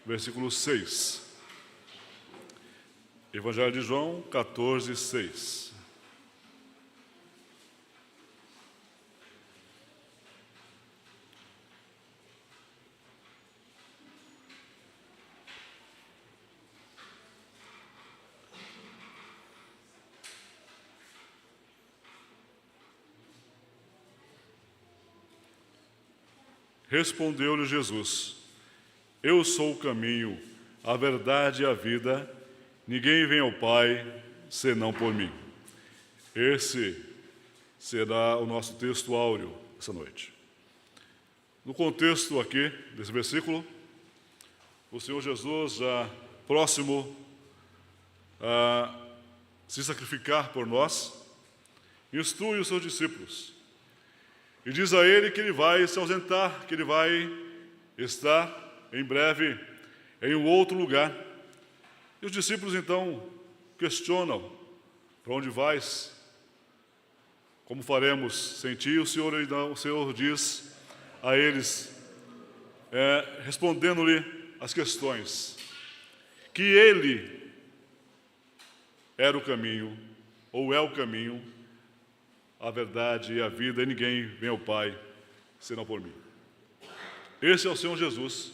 versículo 6. Evangelho de João 14, 6. Respondeu-lhe Jesus: Eu sou o caminho, a verdade e a vida. Ninguém vem ao Pai senão por mim. Esse será o nosso texto áureo essa noite. No contexto aqui desse versículo, o Senhor Jesus, já próximo a se sacrificar por nós, instrui os seus discípulos e diz a ele que ele vai se ausentar, que ele vai estar em breve em um outro lugar. E os discípulos então questionam: para onde vais? Como faremos sem ti? O Senhor diz a eles, respondendo-lhe as questões, que ele era o caminho, ou é o caminho, a verdade e a vida, e ninguém vem ao Pai senão por mim. Esse é o Senhor Jesus,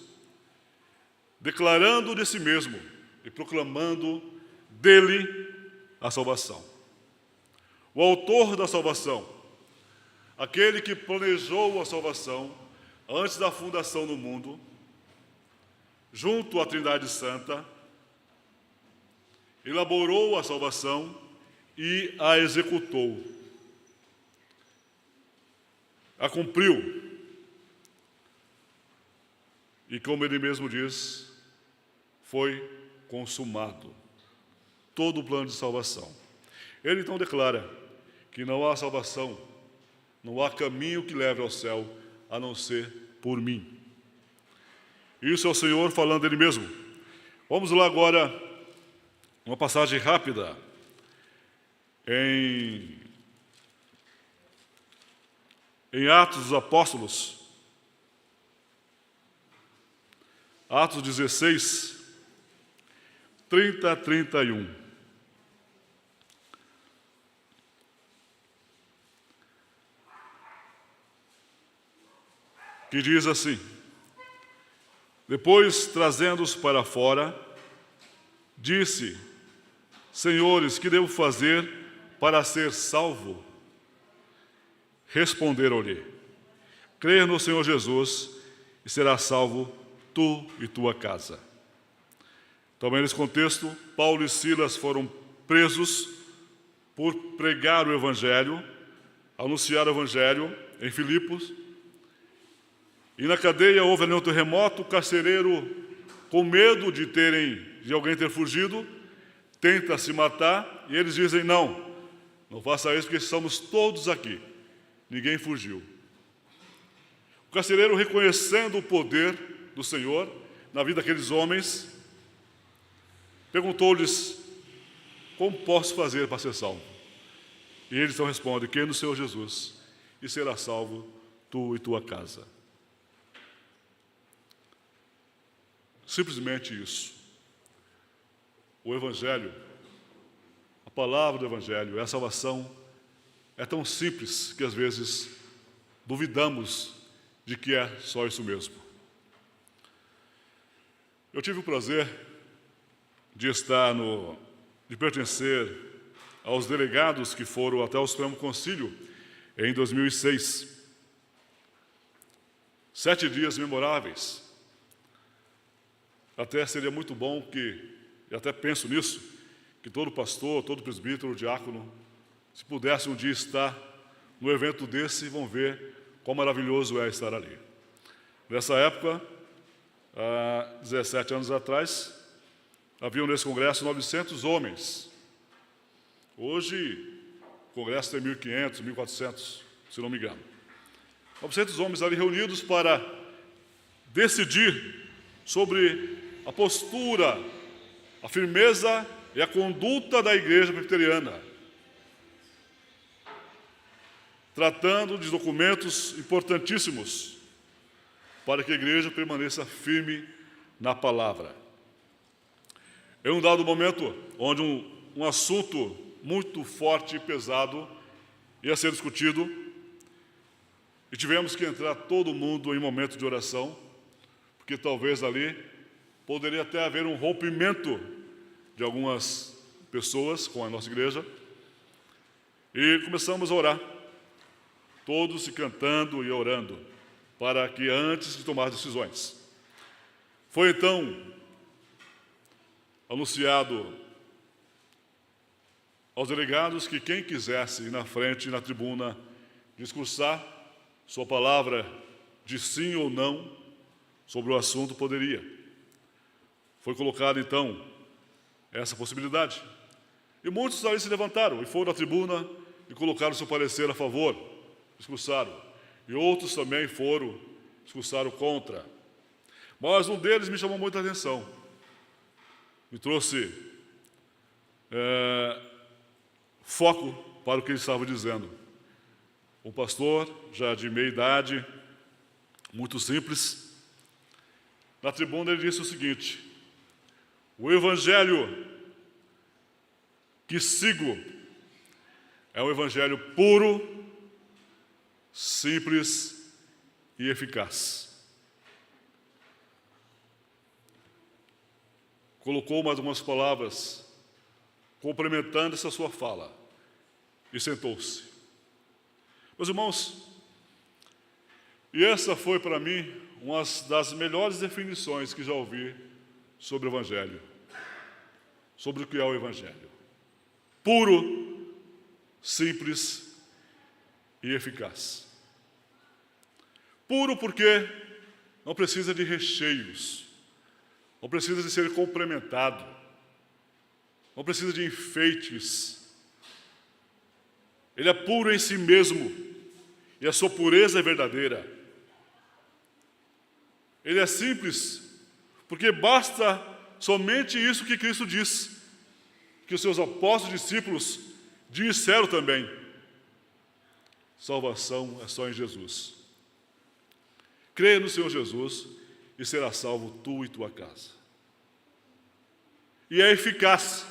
declarando de si mesmo e proclamando dele a salvação. O autor da salvação, aquele que planejou a salvação antes da fundação do mundo, junto à Trindade Santa, elaborou a salvação e a executou, a cumpriu. E como ele mesmo diz, foi consumado todo o plano de salvação. Ele então declara que não há salvação, não há caminho que leve ao céu a não ser por mim. Isso é o Senhor falando dele mesmo. Vamos lá agora, uma passagem rápida em Atos dos Apóstolos, Atos 16, 30 a 31. Que diz assim: Depois, trazendo-os para fora, disse: Senhores, que devo fazer para ser salvo? Responderam-lhe: Crê no Senhor Jesus e serás salvo tu e tua casa. Também nesse contexto, Paulo e Silas foram presos por pregar o Evangelho, anunciar o Evangelho em Filipos. E na cadeia houve ali um terremoto. O carcereiro, com medo de alguém ter fugido, tenta se matar, e eles dizem: não faça isso, porque estamos todos aqui, ninguém fugiu. O carcereiro, reconhecendo o poder do Senhor na vida daqueles homens, perguntou-lhes: como posso fazer para ser salvo? E eles então respondem: crê no Senhor Jesus e serás salvo tu e tua casa. Simplesmente isso. O Evangelho, a palavra do Evangelho, a salvação, é tão simples que às vezes duvidamos de que é só isso mesmo. Eu tive o prazer de pertencer aos delegados que foram até o Supremo Concílio em 2006. 7 dias memoráveis. Até seria muito bom e até penso nisso, que todo pastor, todo presbítero, diácono, se pudesse um dia estar no evento desse, vão ver quão maravilhoso é estar ali. Nessa época, há 17 anos atrás, haviam nesse congresso 900 homens. Hoje, o congresso tem 1.500, 1.400, se não me engano. 900 homens ali reunidos para decidir sobre a postura, a firmeza e a conduta da Igreja Presbiteriana, tratando de documentos importantíssimos para que a Igreja permaneça firme na palavra. Em um dado momento, onde um assunto muito forte e pesado ia ser discutido, e tivemos que entrar todo mundo em momento de oração, porque talvez ali poderia até haver um rompimento de algumas pessoas com a nossa igreja, e começamos a orar, todos se cantando e orando, para que antes de tomar decisões. Foi então anunciado aos delegados que quem quisesse ir na frente, na tribuna, discursar sua palavra de sim ou não sobre o assunto poderia. Foi colocada então essa possibilidade. E muitos ali se levantaram e foram à tribuna e colocaram seu parecer a favor, discursaram. E outros também foram, discursaram contra. Mas um deles me chamou muita atenção. Me trouxe foco para o que ele estava dizendo. Um pastor, já de meia idade, muito simples. Na tribuna ele disse o seguinte: o evangelho que sigo é um evangelho puro, simples e eficaz. Colocou mais algumas palavras complementando essa sua fala e sentou-se. Meus irmãos, e essa foi para mim uma das melhores definições que já ouvi sobre o Evangelho, sobre o que é o Evangelho: puro, simples e eficaz. Puro porque não precisa de recheios, não precisa de ser complementado, não precisa de enfeites. Ele é puro em si mesmo e a sua pureza é verdadeira. Ele é simples porque basta somente isso que Cristo diz, que os seus apóstolos e discípulos disseram também: salvação é só em Jesus. Creia no Senhor Jesus e será salvo tu e tua casa. E é eficaz,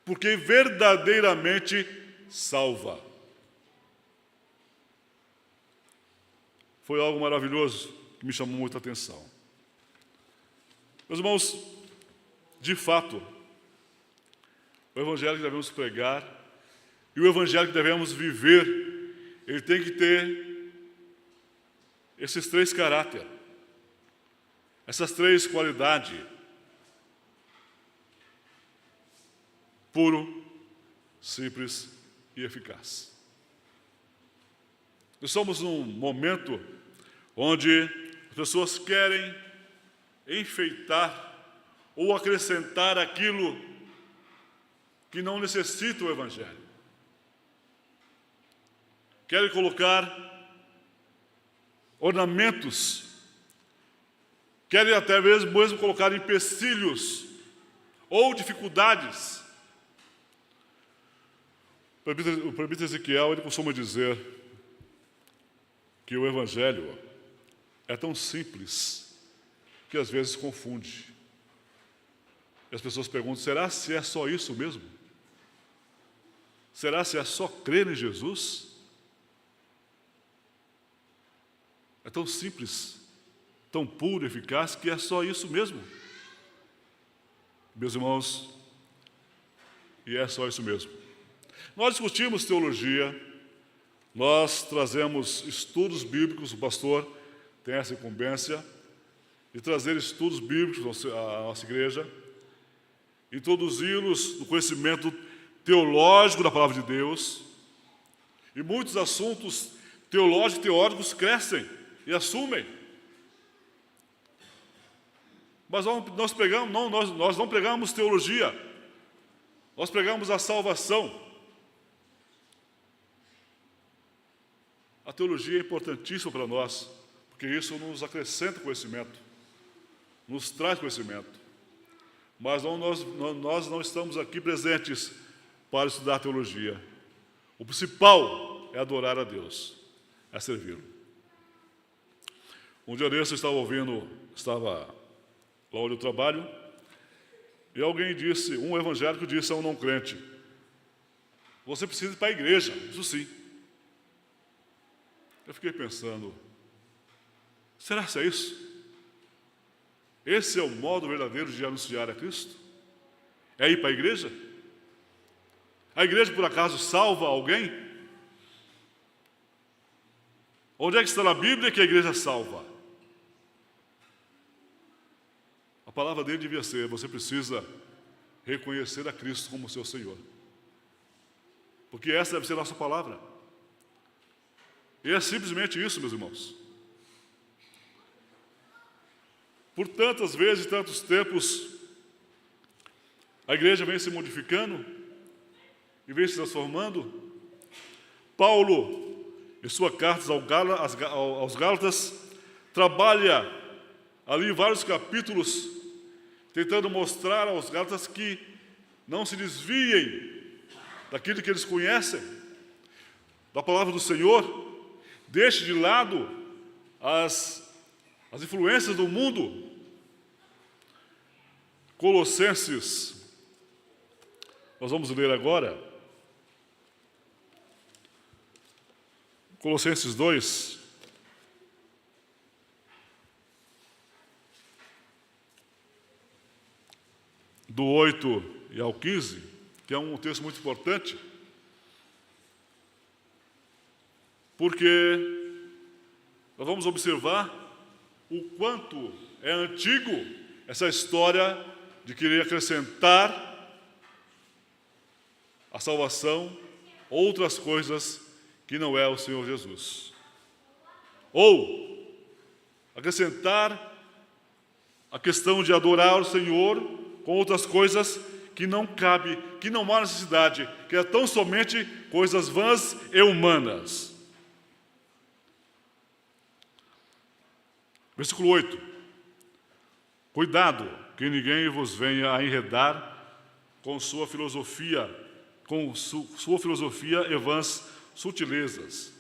porque verdadeiramente salva. Foi algo maravilhoso que me chamou muita atenção. Meus irmãos, de fato, o evangelho que devemos pregar e o evangelho que devemos viver, ele tem que ter esses três caráteres, essas três qualidades: puro, simples e eficaz. Nós somos num momento onde as pessoas querem enfeitar ou acrescentar aquilo que não necessita o Evangelho. Querem colocar ornamentos, querem até mesmo colocar empecilhos ou dificuldades. O presbítero Ezequiel, ele costuma dizer que o Evangelho é tão simples que às vezes confunde. E as pessoas perguntam: será se é só isso mesmo? Será se é só crer em Jesus? É tão simples, tão puro e eficaz que é só isso mesmo. Meus irmãos, e é só isso mesmo. Nós discutimos teologia, nós trazemos estudos bíblicos, o pastor tem essa incumbência de trazer estudos bíblicos à nossa igreja, introduzi-los no conhecimento teológico da palavra de Deus, e muitos assuntos teológicos e teóricos crescem e assumem. Mas nós não pregamos teologia, nós pregamos a salvação. A teologia é importantíssima para nós, porque isso nos acrescenta conhecimento, nos traz conhecimento. Mas nós não estamos aqui presentes para estudar teologia. O principal é adorar a Deus, é servi-lo. Um dia desse eu estava lá onde eu trabalho, e alguém disse, um evangélico disse a um não crente: você precisa ir para a igreja, isso sim. Eu fiquei pensando, será que é isso? Esse é o modo verdadeiro de anunciar a Cristo? É ir para a igreja? A igreja, por acaso, salva alguém? Onde é que está na Bíblia que a igreja salva? A palavra dele devia ser: você precisa reconhecer a Cristo como seu Senhor. Porque essa deve ser a nossa palavra. E é simplesmente isso, meus irmãos. Por tantas vezes, tantos tempos, a igreja vem se modificando e vem se transformando. Paulo, em sua carta aos Gálatas, trabalha ali vários capítulos, tentando mostrar aos Gálatas que não se desviem daquilo que eles conhecem, da palavra do Senhor, deixe de lado as influências do mundo. Colossenses, nós vamos ler agora, Colossenses 2, do 8 e ao 15, que é um texto muito importante, porque nós vamos observar o quanto é antigo essa história de querer acrescentar à salvação outras coisas que não é o Senhor Jesus. Ou acrescentar a questão de adorar o Senhor com outras coisas que não cabe, que não há necessidade, que é tão somente coisas vãs e humanas. Versículo 8. Cuidado que ninguém vos venha a enredar com sua filosofia e vãs sutilezas,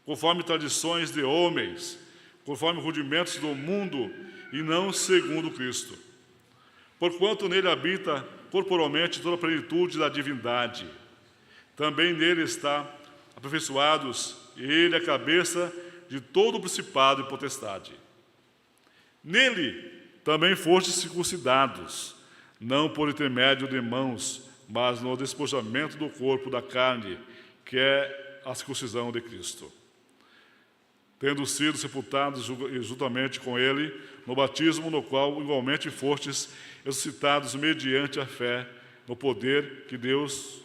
conforme tradições de homens, conforme rudimentos do mundo e não segundo Cristo. Porquanto nele habita corporalmente toda a plenitude da divindade. Também nele está aperfeiçoados, e ele é a cabeça de todo o principado e potestade. Nele também fostes circuncidados, não por intermédio de mãos, mas no despojamento do corpo da carne, que é a circuncisão de Cristo. Tendo sido sepultados juntamente com ele no batismo, no qual igualmente fostes ressuscitados mediante a fé no poder que Deus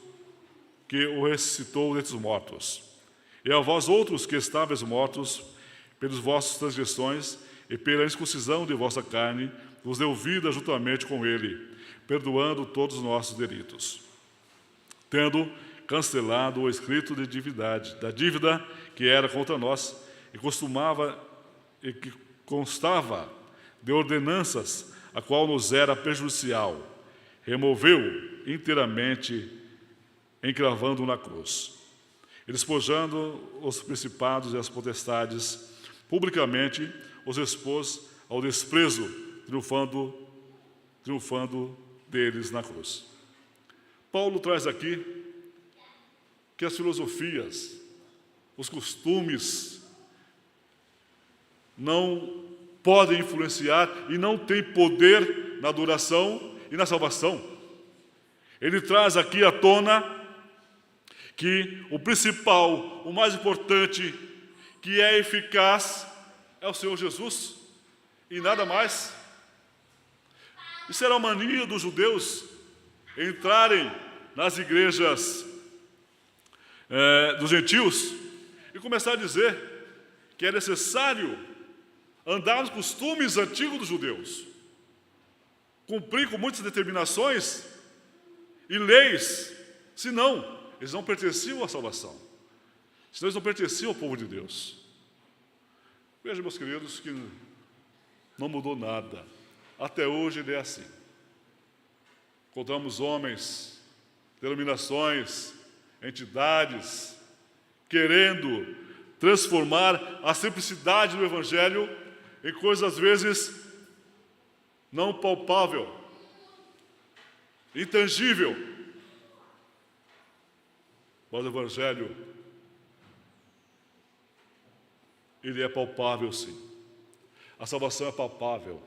que o ressuscitou dentre os mortos. E a vós outros que estáveis mortos pelas vossas transgressões e pela incircuncisão de vossa carne, vos deu vida juntamente com ele, perdoando todos os nossos delitos, tendo cancelado o escrito de da dívida que era contra nós e que constava de ordenanças, a qual nos era prejudicial, removeu inteiramente, encravando na cruz, e despojando os principados e as potestades, publicamente os expôs ao desprezo, triunfando deles na cruz. Paulo traz aqui que as filosofias, os costumes, não podem influenciar e não têm poder na adoração e na salvação. Ele traz aqui à tona que o principal, o mais importante, que é eficaz, é o Senhor Jesus e nada mais. Isso era a mania dos judeus entrarem nas igrejas dos gentios e começar a dizer que é necessário andar nos costumes antigos dos judeus, cumprir com muitas determinações e leis, senão eles não pertenciam à salvação, senão eles não pertenciam ao povo de Deus. Veja, meus queridos, que não mudou nada. Até hoje ele é assim. Encontramos homens, denominações, entidades, querendo transformar a simplicidade do Evangelho em coisas, às vezes, não palpável, intangível. Mas o Evangelho, ele é palpável, sim. A salvação é palpável,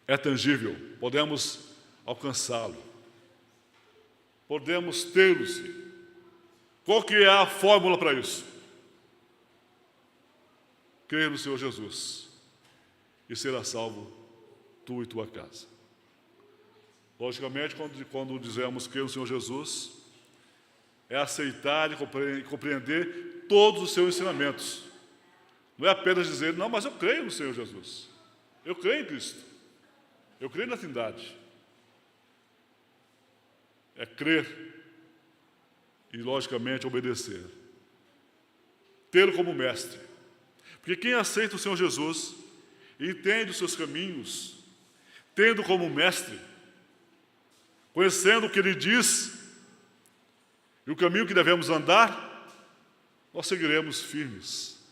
é tangível, podemos alcançá-lo, podemos tê-lo, sim. Qual que é a fórmula para isso? Crer no Senhor Jesus e será salvo tu e tua casa. Logicamente, quando dizemos crer no Senhor Jesus, é aceitar e compreender todos os seus ensinamentos. Não é apenas dizer, não, mas eu creio no Senhor Jesus. Eu creio em Cristo. Eu creio na Trindade. É crer e, logicamente, obedecer. Tê-lo como mestre. Porque quem aceita o Senhor Jesus e entende os seus caminhos, tendo como mestre, conhecendo o que Ele diz e o caminho que devemos andar, nós seguiremos firmes.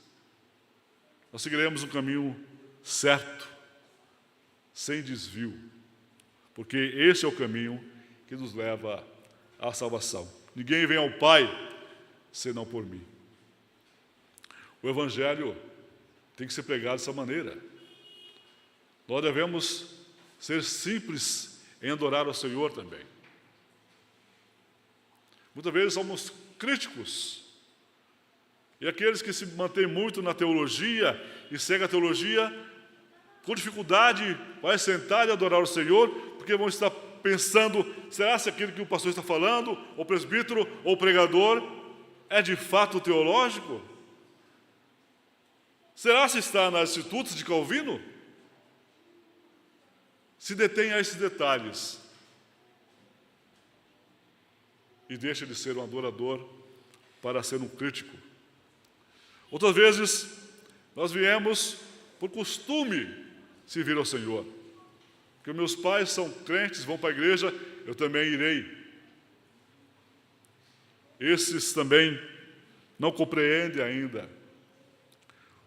Nós seguiremos um caminho certo, sem desvio, porque esse é o caminho que nos leva à salvação. Ninguém vem ao Pai senão por mim. O Evangelho tem que ser pregado dessa maneira. Nós devemos ser simples em adorar ao Senhor também. Muitas vezes somos críticos. E aqueles que se mantêm muito na teologia e seguem a teologia, com dificuldade, vai sentar e adorar o Senhor, porque vão estar pensando, será se aquilo que o pastor está falando, ou o presbítero, ou o pregador, é de fato teológico? Será se está nas Institutos de Calvino? Se detém a esses detalhes e deixa de ser um adorador para ser um crítico. Outras vezes, nós viemos por costume servir ao Senhor. Porque meus pais são crentes, vão para a igreja, eu também irei. Esses também não compreendem ainda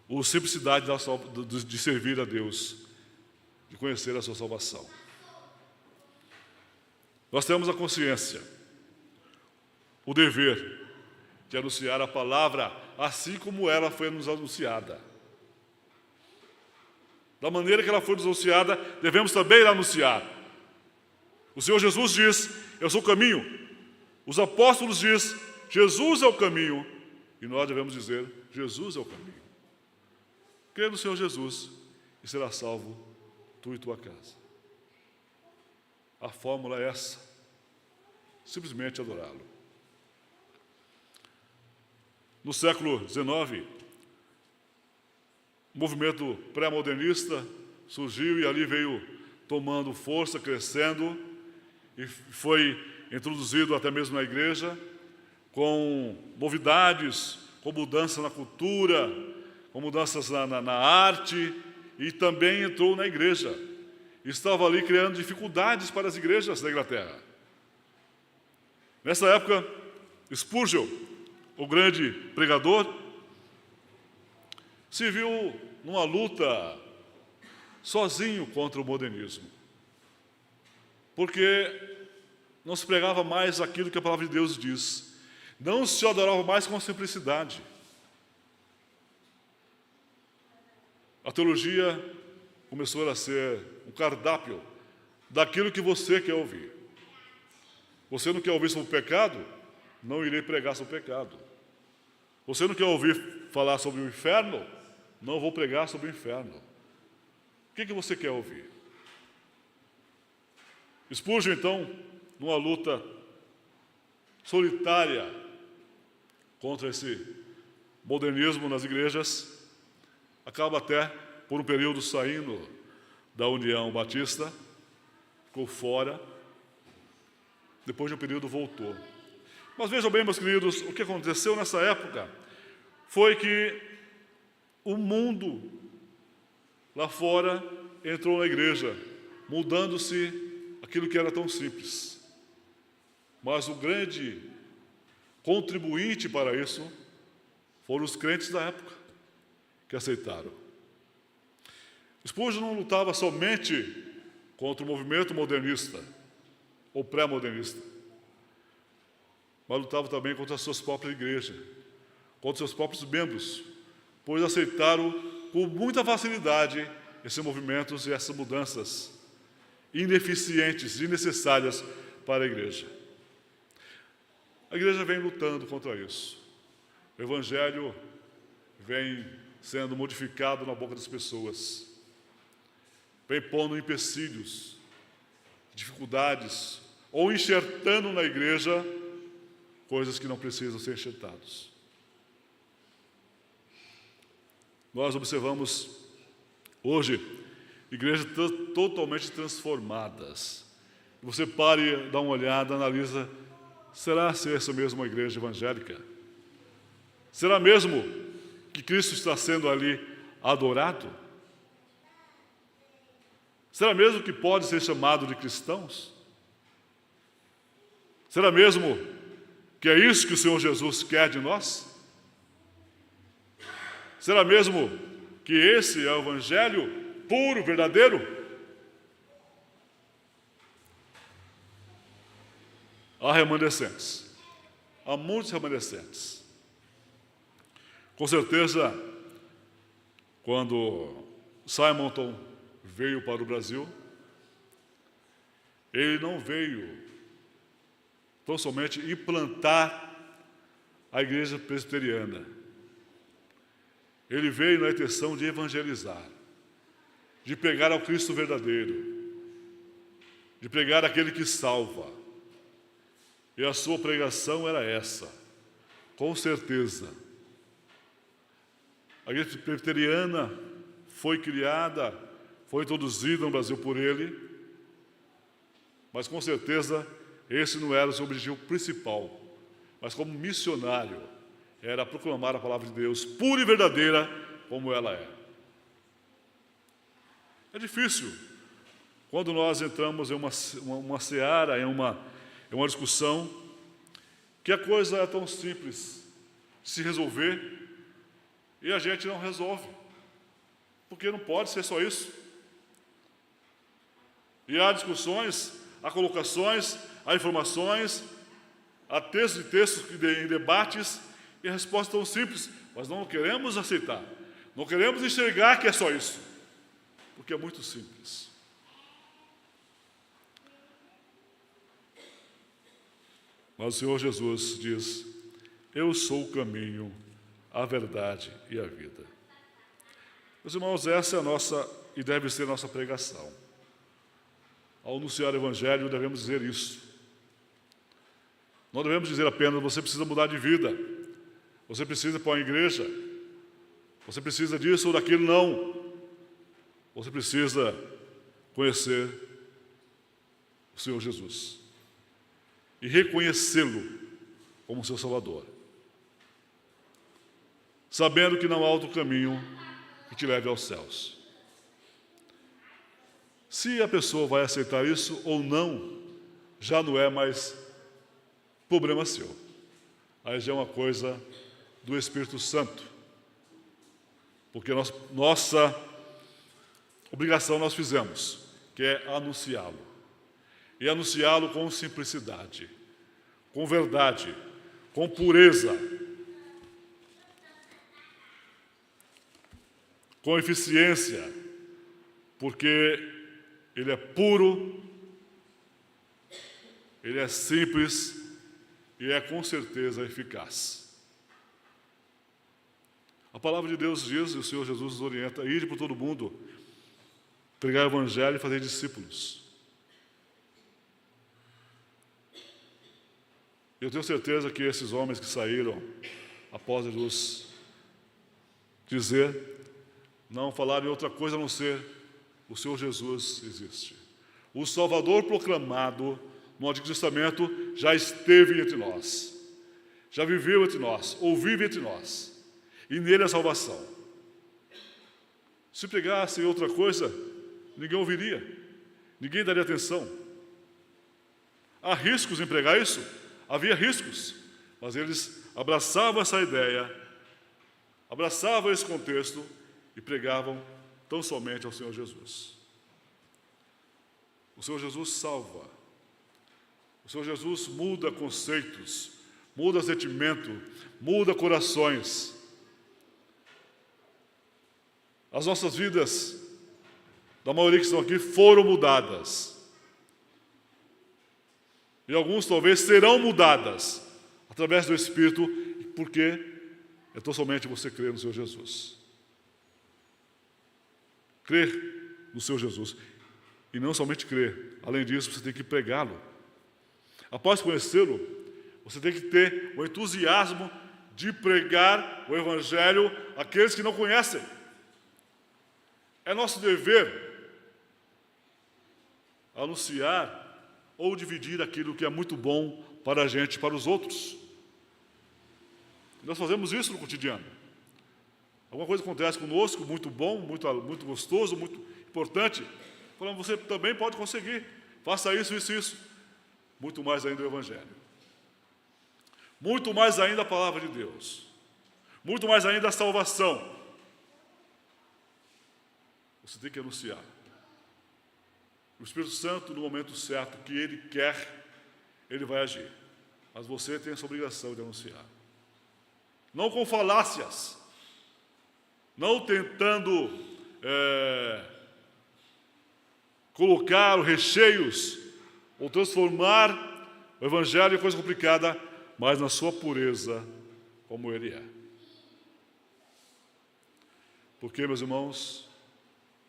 a simplicidade de servir a Deus, de conhecer a sua salvação. Nós temos a consciência, o dever de anunciar a palavra assim como ela foi nos anunciada. Da maneira que ela foi nos anunciada, devemos também anunciar. O Senhor Jesus diz, eu sou o caminho. Os apóstolos dizem, Jesus é o caminho. E nós devemos dizer, Jesus é o caminho. Crê no Senhor Jesus e será salvo tu e tua casa. A fórmula é essa. Simplesmente adorá-lo. No século XIX, o movimento pré-modernista surgiu e ali veio tomando força, crescendo, e foi introduzido até mesmo na igreja, com novidades, com mudança na cultura, com mudanças na arte, e também entrou na igreja. Estava ali criando dificuldades para as igrejas da Inglaterra. Nessa época, Spurgeon, o grande pregador, se viu numa luta sozinho contra o modernismo, porque não se pregava mais aquilo que a palavra de Deus diz, não se adorava mais com simplicidade. A teologia começou a ser um cardápio daquilo que você quer ouvir. Você não quer ouvir sobre o pecado? Não irei pregar sobre o pecado. Você não quer ouvir falar sobre o inferno? Não vou pregar sobre o inferno. O que você quer ouvir? Spurgeon, então, numa luta solitária contra esse modernismo nas igrejas, acaba até, por um período, saindo da União Batista, ficou fora, depois de um período voltou. Mas vejam bem, meus queridos, o que aconteceu nessa época foi que o mundo lá fora entrou na igreja, mudando-se aquilo que era tão simples. Mas o grande contribuinte para isso foram os crentes da época, que aceitaram. Spurgeon não lutava somente contra o movimento modernista ou pré-modernista, mas lutava também contra as suas próprias igrejas, contra os seus próprios membros, pois aceitaram com muita facilidade esses movimentos e essas mudanças ineficientes, desnecessárias para a igreja. A igreja vem lutando contra isso. O Evangelho vem sendo modificado na boca das pessoas, vem pondo empecilhos, dificuldades, ou enxertando na igreja coisas que não precisam ser enxertadas. Nós observamos hoje igrejas totalmente transformadas. Você pare, dá uma olhada, analisa, será ser essa mesma igreja evangélica? Será mesmo que Cristo está sendo ali adorado? Será mesmo que pode ser chamado de cristãos? Será mesmo que é isso que o Senhor Jesus quer de nós? Será mesmo que esse é o Evangelho puro, verdadeiro? Há remanescentes, há muitos remanescentes. Com certeza, quando Simonton veio para o Brasil, ele não veio tão somente implantar a igreja presbiteriana. Ele veio na intenção de evangelizar, de pregar ao Cristo verdadeiro, de pregar aquele que salva. E a sua pregação era essa, com certeza. A igreja presbiteriana foi criada, foi introduzida no Brasil por ele, mas com certeza esse não era o seu objetivo principal. Mas como missionário, era proclamar a palavra de Deus pura e verdadeira como ela é. É difícil quando nós entramos em uma seara, em uma discussão, que a coisa é tão simples de se resolver e a gente não resolve, porque não pode ser só isso. E há discussões, há colocações, há informações, há textos e textos em debates, e a resposta é tão simples, mas não queremos aceitar, não queremos enxergar que é só isso, porque é muito simples. Mas o Senhor Jesus diz: eu sou o caminho, a verdade e a vida. Meus irmãos, essa é a nossa e deve ser a nossa pregação. Ao anunciar o Evangelho, devemos dizer isso. Não devemos dizer apenas: você precisa mudar de vida, você precisa ir para uma igreja, você precisa disso ou daquilo. Não. Você precisa conhecer o Senhor Jesus e reconhecê-lo como seu Salvador, sabendo que não há outro caminho que te leve aos céus. Se a pessoa vai aceitar isso ou não, já não é mais problema seu. Aí já é uma coisa do Espírito Santo. Porque nossa obrigação nós fizemos, que é anunciá-lo. E anunciá-lo com simplicidade, com verdade, com pureza, com eficiência, porque ele é puro, ele é simples e é com certeza eficaz. A palavra de Deus diz, e o Senhor Jesus nos orienta: ide por todo mundo, pregar o Evangelho e fazer discípulos. Eu tenho certeza que esses homens que saíram após Jesus dizer, não falaram em outra coisa a não ser: o Senhor Jesus existe. O Salvador proclamado no Antigo Testamento já esteve entre nós, já viveu entre nós, ou vive entre nós, e nele a salvação. Se pregasse outra coisa, ninguém ouviria, ninguém daria atenção. Há riscos em pregar isso? Havia riscos, mas eles abraçavam essa ideia, abraçavam esse contexto e pregavam tão somente ao Senhor Jesus. O Senhor Jesus salva. O Senhor Jesus muda conceitos, muda sentimento, muda corações. As nossas vidas, da maioria que estão aqui, foram mudadas. E alguns talvez serão mudadas através do Espírito, porque é tão somente você crer no Senhor Jesus. Crer no Senhor Jesus. E não somente crer. Além disso, você tem que pregá-lo. Após conhecê-lo, você tem que ter o entusiasmo de pregar o Evangelho àqueles que não conhecem. É nosso dever anunciar ou dividir aquilo que é muito bom para a gente e para os outros. Nós fazemos isso no cotidiano. Alguma coisa acontece conosco, muito bom, muito gostoso, muito importante. Falamos, você também pode conseguir. Faça isso, isso, isso. Muito mais ainda o Evangelho. Muito mais ainda a Palavra de Deus. Muito mais ainda a salvação. Você tem que anunciar. O Espírito Santo, no momento certo que Ele quer, Ele vai agir. Mas você tem essa obrigação de anunciar. Não com falácias. Não tentando colocar recheios ou transformar o Evangelho em coisa complicada, mas na sua pureza, como Ele é. Porque, meus irmãos,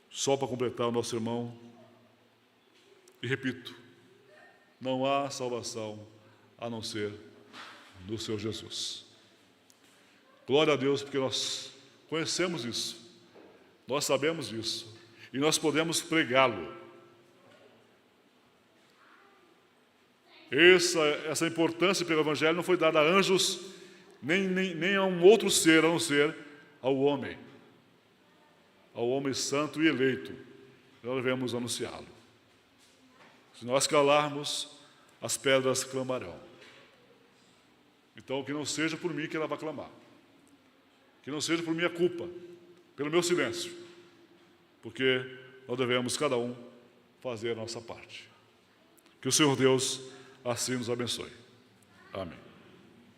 só para completar o nosso irmão, e repito, não há salvação a não ser no Senhor Jesus. Glória a Deus, porque nós conhecemos isso, nós sabemos disso, e nós podemos pregá-lo. Essa importância pelo Evangelho não foi dada a anjos, nem a um outro ser, a não ser ao homem santo e eleito. Nós devemos anunciá-lo. Se nós calarmos, as pedras clamarão. Então, que não seja por mim que ela vai clamar. Que não seja por minha culpa, pelo meu silêncio. Porque nós devemos, cada um, fazer a nossa parte. Que o Senhor Deus assim nos abençoe. Amém.